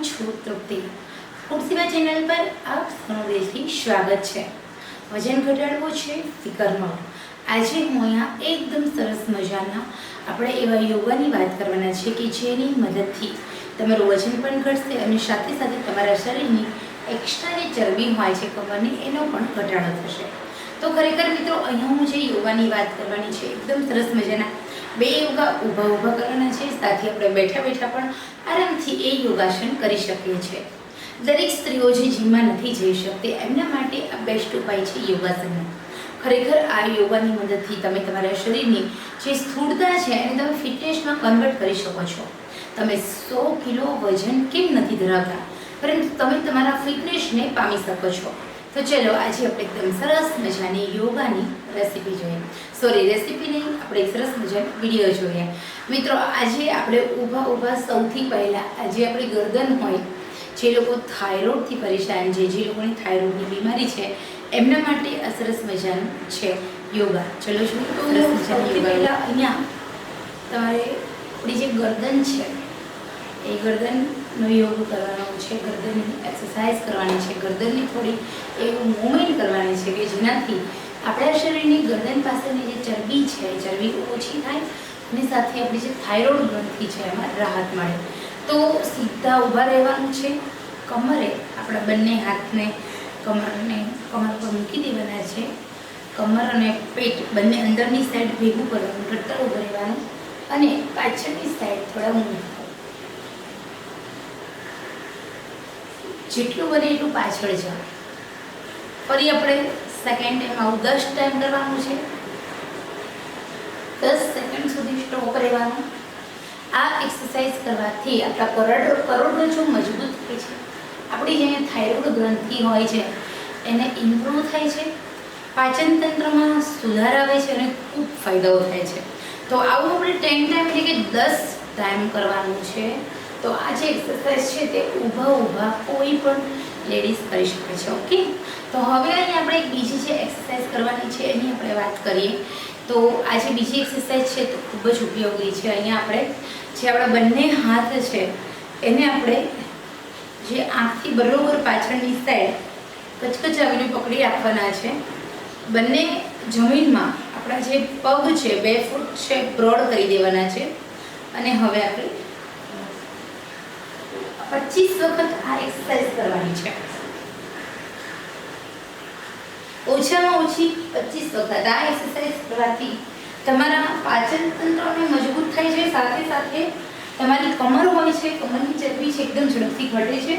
છું તૃપ્તિ. ફૂડ સેવા ચેનલ પર આપ સૌનું દિલથી સ્વાગત છે. વજન ઘટાડવું છે ફિકર ન. આજે હું અહીંયા એકદમ સરસ મજાના આપણે એવા યોગાની વાત કરવાના છે કે જેની મદદથી તમારું વજન પણ ઘટશે અને સાથે સાથે તમારા શરીરની એક્સ્ટ્રા જે ચરબી હોય છે કમરની એનો પણ ઘટાડો થશે. તો ખરેખર મિત્રો અહીંયા હું જે યોગાની વાત કરવાની છે એકદમ સરસ મજાના બે યોગા ઊભા કરવાના છે. સાથે આપણે બેઠા બેઠા પણ આરામથી એ યોગાસન કરી શકીએ છીએ. દરેક સ્ત્રીઓ જે જીમમાં નથી જઈ શકતી એમના માટે આ બેસ્ટ ઉપાય છે યોગાસન. ખરેખર આ યોગાની મદદથી તમે તમારા શરીરની જે સ્થૂળતા છે એને તમે ફિટનેસમાં કન્વર્ટ કરી શકો છો. તમે 100 કિલો વજન કેમ નથી ધરાવતા, પરંતુ તમે તમારા ફિટનેસને પામી શકો છો. તો ચલો આજે આપણે એકદમ સરસ મજાની યોગાની રેસીપી જોઈએ. રેસીપી નહીં, આપણે એક સરસ મજાનો વિડીયો જોઈએ. મિત્રો આજે આપણે ઊભા સૌથી પહેલાં આજે આપણી ગરદન હોય, જે લોકો થાઇરોઇડથી પરેશાન છે, જે લોકોની થાઇરોઇડની બીમારી છે એમના માટે આ સરસ મજાનું છે યોગા. ચલો શું સરસ મજાની યોગા. પહેલાં અહીંયા તમારે આપણી જે ગરદન છે એ ગરદનનો યોગ કરવાનો છે, ગરદનની એક્સરસાઇઝ કરવાની છે, ગરદનની થોડી એવું મૂવમેન્ટ કરવાની છે કે જેનાથી આપણા શરીરની ગરદન પાસેની જે ચરબી છે એ ચરબી ઓછી થાય અને સાથે આપણી જે થાઇરોઇડ ગ્રંથિ છે એમાં રાહત મળે. તો સીધા ઊભા રહેવાનું છે. કમરે આપણા બંને હાથને કમર પર મૂકી દેવાના છે. કમર અને પેટ બંને અંદરની સાઈડ ભેગું કરવાનું, ઘટ્ટ ઊભું રહેવાનું અને પાછળની સાઈડ થોડા ઊંધું, જેટલું બને એટલું પાછળ જાઓ. ફરી આપણે સેકન્ડ ટાઈમ આવું 10 ટાઈમ કરવાનું છે. 10 સેકન્ડ સુધી સ્ટોપ રહેવાનું. આ એક્સરસાઇઝ કરવાથી આપણા કરોડરજ્જુ મજબૂત થાય છે. આપણી જે થાઇરોઇડ ગ્રંથિ હોય છે એને ઇમ્પ્રૂવ થાય છે, પાચન તંત્રમાં સુધાર આવે છે અને ખૂબ ફાયદાઓ થાય છે. તો આવું આપણે 10 ટાઈમ એટલે કે 10 ટાઈમ કરવાનું છે. તો આ જે એક્સરસાઇઝ છે તે ઊભા કોઈ પણ લેડીઝ કરી શકે છે. ઓકે, તો હવે અહીં આપણે એક બીજી જે એક્સરસાઇઝ કરવાની છે એની આપણે વાત કરીએ. તો આ જે બીજી એક્સરસાઇઝ છે તો ખૂબ જ ઉપયોગી છે. અહીંયા આપણે જે આપણા બંને હાથ છે એને આપણે જે આંખથી બરોબર પાછળની સાઈડ કચકચાવીને પકડી રાખવાના છે. બંને જમીનમાં આપણા જે પગ છે 2 ફૂટ છે બ્રોડ કરી દેવાના છે. અને હવે આપણે 25 વખત આ એક્સરસાઇઝ કરવાની છે. ઓછામાં ઓછી 25 વખત આ એક્સરસાઇઝ કરવાથી તમારા પાચન તંત્રને મજબૂત થાય છે, સાથે સાથે તમારી કમર હોય છે, કમરની ચરબી છે એકદમ ઝડપથી ઘટે છે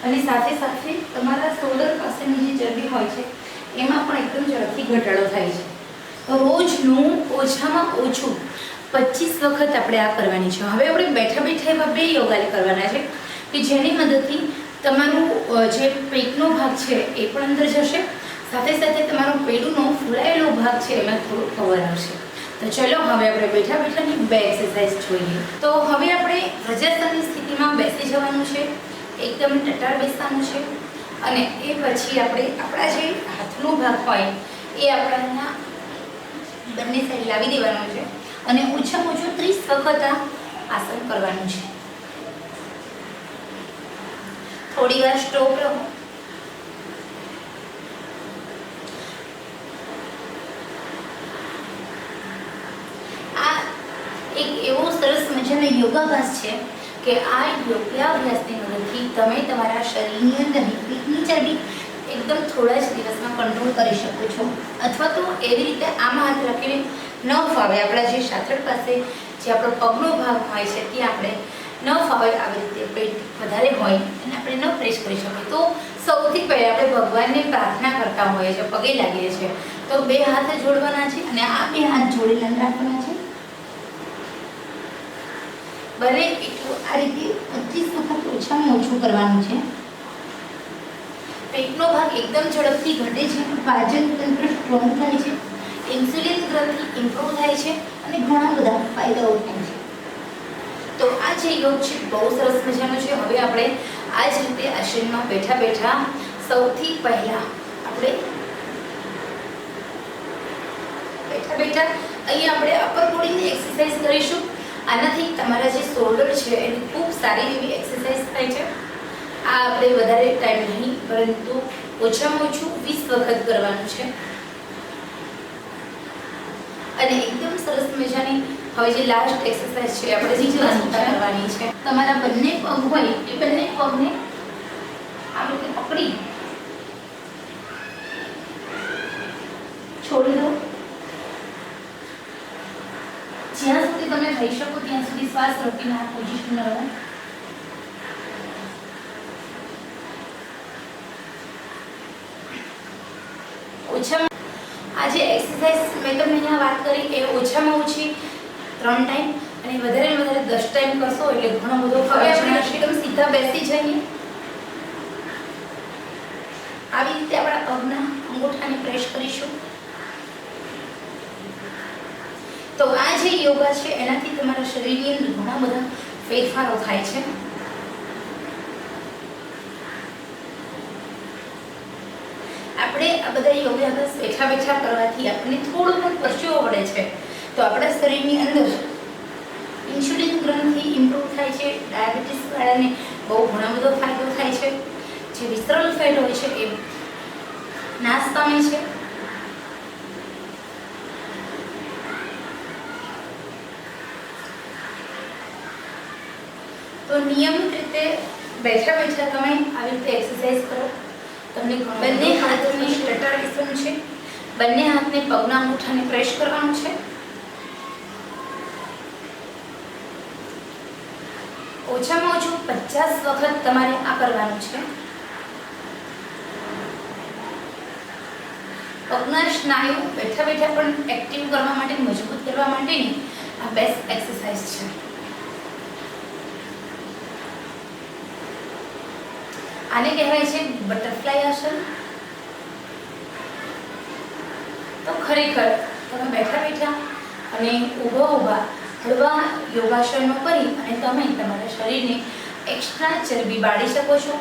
અને સાથે સાથે તમારા શોલ્ડર પાસેની જે ચરબી હોય છે એમાં પણ એકદમ ઝડપથી ઘટાડો થાય છે. તો રોજનું ઓછામાં ઓછું 25 વખત આપણે આ કરવાની છે. હવે આપણે બેઠા બેઠા એવા 2 યોગા કરવાના છે કે જેની મદદથી તમારું જે પેટનો ભાગ છે એ પણ અંદર જશે, સાથે સાથે તમારો પેટનો ફૂલાયેલો ભાગ છે એમાં થોડું કવર આવશે. તો ચલો હવે આપણે બેઠા બેઠાની 2 એક્સરસાઇઝ જોઈએ. તો હવે આપણે વ્રજાસનની સ્થિતિમાં બેસી જવાનું છે, એકદમ ટટાર બેસવાનું છે અને એ પછી આપણે આપણા જે હાથનો ભાગ હોય એ આપણા બંને સાઈડ લાવી દેવાનો છે અને ઓછામાં ઓછું 30 વખત આ આસન કરવાનું છે. થોડી વાર સ્ટોપ રહો. આ એક એવો સરસ મજાનો યોગાભ્યાસ છે કે આ યોગાભ્યાસની મદદથી તમે તમારા શરીરની અંદરની પેટની ચરબી એકદમ થોડા જ દિવસમાં કંટ્રોલ કરી શકો છો. અથવા તો એવી રીતે આમાં હાથ રાખીને ન ફાવે, આપણા જે સાથળ પાસે જે આપણો પગનો ભાગ હોય છે ત્યાં આપણે ન ફાવે આવી રીતે પેટ વધારે હોય અને આપણે ન પ્રેસ કરી શકીએ તો સૌથી પહેલાં આપણે ભગવાનને પ્રાર્થના કરતા હોઈએ છીએ, પગે લાગીએ છીએ. તો 2 હાથ જોડવાના છે અને આ 2 હાથ જોડેલા રાખવાના છે. બને એટલું આ રીતે 25 વખત ઓછામાં ઓછું કરવાનું છે. પેટનો ભાગ એકદમ ઝડપથી ઘટે છે, પાચન તંત્ર સ્ટ્રોંગ થાય છે, ઇન્સ્યુલિન ગ્રંથિ ઇમ્પ્રૂવ થાય છે અને ઘણા બધા ફાયદાઓ થાય છે. તો આ જે યોગ છે બહુ સરસ મજાનો છે. હવે આપણે આ જ રીતે આસનમાં બેઠા બેઠા સૌથી પહેલા આપણે બેઠા અહીંયા આપણે અપર બોડીની એક્સરસાઇઝ કરીશું. આનાથી તમારા જે શોલ્ડર છે એની ખૂબ સારી એવી એક્સરસાઇઝ થાય છે આ આપણે વધારે ટાઈમ નહીં પરંતુ ઓછામાં ઓછું 20 વખત કરવાનું છે અને એકદમ સરસ મજાની હવે જે લાસ્ટ એક્સરસાઇઝ છે આપણે નીચે કરવાની છે. તમારા બંને પગ હોય એ બંને પગને આ રીતે પકડી છોડી દો. જ્યાં સુધી તમે રહી શકો ત્યાં સુધી શ્વાસ રોકીને આ પોઝિશનમાં રહો. ઓછામાં આ જે એક્સરસાઇઝ મેં તમને અહીંયા વાત કરી એ ઓછામાં ઓછી 3 ટાઈમ અને વધારે 10 ટાઈમ કરશો એટલે ઘણો બધો ફરક પડશે. એકદમ સીધા બેસી જઈએ. આવી રીતે આપણા પગના અંગૂઠાને પ્રેસ કરીશું. તો આ જે યોગા છે એનાથી તમારા શરીરની અંદર ઘણા બધા ફેરફારો થાય છે. આપણે આ બધા યોગાસન બેઠા કરવાથી આપણને થોડું પણ પરસેવો વળે છે તો આપણા શરીરની અંદર ઇન્સ્યુલિન ગ્રંથિ ઇમ્પ્રૂવ થાય છે. ડાયાબિટીસ વાળાને બહુ ઘણો બધો ફાયદો થાય છે. જે વિસરલ ફેટ હોય છે એ નાશ પામે છે. તો નિયમિત રીતે બેઠા તમે આવી રીતે એક્સરસાઇઝ કરો. તમને બંને હાથની સ્ટ્રેટરાઇઝેશન છે. બંને હાથને પગના અંગૂઠાને પ્રેસ કરવાનું છે. ઓછામાં ઓછું 50 વખત તમારે આ કરવાનું છે. પગના સ્નાયુ બેઠા પણ એક્ટિવ કરવા માટે, મજબૂત કરવા માટેની આ બેસ્ટ એક્સરસાઇઝ છે. આને કહેવાય છે બટરફ્લાય આસન. તો ખરેખર તમે બેઠા અને ઊભા હળવા યોગાસનો કરી અને તમે તમારા શરીરને એક્સ્ટ્રા ચરબી બાળી શકો છો.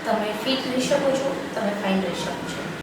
તમે ફિટ રહી શકો છો. તમે ફાઇન રહી શકો છો.